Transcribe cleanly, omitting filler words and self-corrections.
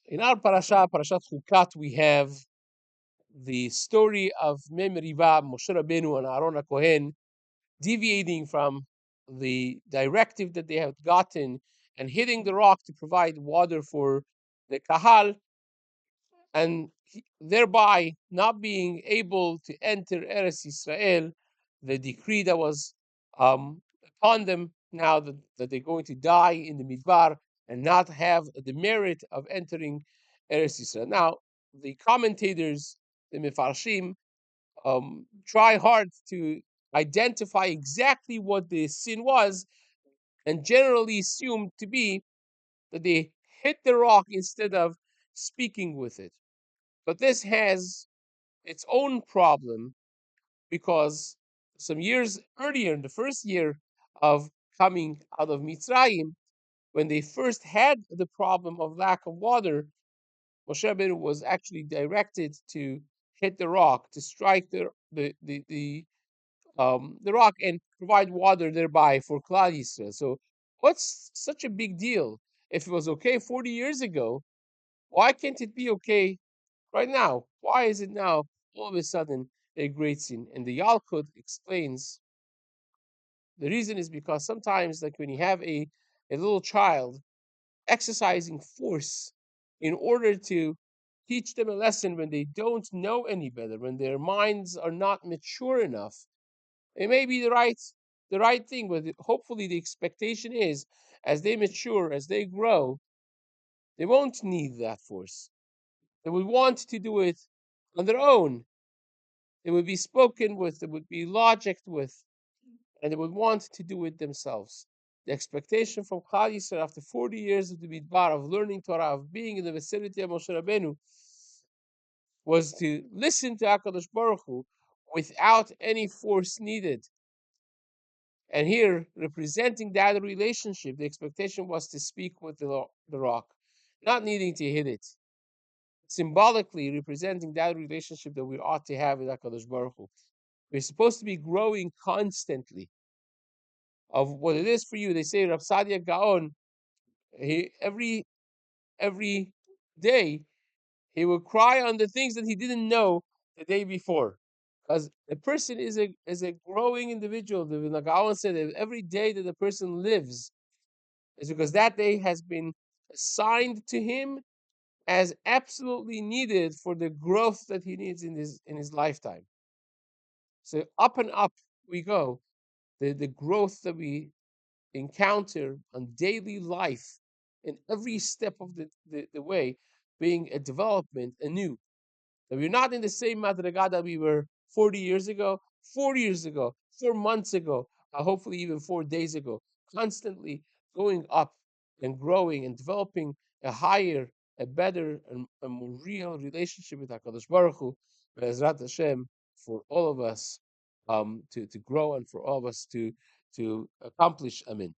In our Parashat Chukat, we have the story of Mem Riva, Moshe Rabbeinu, and Aaron HaKohen deviating from the directive that they had gotten and hitting the rock to provide water for the Kahal, and thereby not being able to enter Eretz Israel, the decree that was upon them now that they're going to die in the Midbar and not have the merit of entering Eretz Israel. Now, the commentators, the Mefarshim, try hard to identify exactly what the sin was and generally assume to be that they hit the rock instead of speaking with it. But this has its own problem because some years earlier, in the first year of coming out of Mitzrayim, when they first had the problem of lack of water, Moshe Rabbeinu was actually directed to hit the rock, to strike the rock and provide water thereby for Klal Yisrael. So, what's such a big deal? If it was okay 40 years ago, why can't it be okay right now? Why is it now all of a sudden a great sin? And the Yalkut explains the reason is because sometimes, like when you have a little child exercising force in order to teach them a lesson when they don't know any better, when their minds are not mature enough, it may be the right thing, but hopefully the expectation is as they mature, as they grow, they won't need that force. They would want to do it on their own. It would be spoken with, it would be logicked with, and they would want to do it themselves. The expectation from Klal Yisrael after 40 years of the Midbar, of learning Torah, of being in the vicinity of Moshe Rabbeinu, was to listen to HaKadosh Baruch Hu without any force needed. And here, representing that relationship, the expectation was to speak with the rock, not needing to hit it. Symbolically representing that relationship that we ought to have with HaKadosh Baruch Hu. We're supposed to be growing constantly. Of what it is for you, they say Rav Sadia Gaon, every day he would cry on the things that he didn't know the day before. Because a person is a growing individual. The Gaon said that every day that the person lives is because that day has been assigned to him as absolutely needed for the growth that he needs in his lifetime. So up and up we go. The growth that we encounter on daily life in every step of the way being a development anew. That we're not in the same madriga that we were 40 years ago, 4 years ago, 4 months ago, hopefully even 4 days ago, constantly going up and growing and developing a higher, a better, and a more real relationship with HaKadosh Baruch Hu, Be'ezrat Hashem, for all of us to grow and for all of us to accomplish. Amen.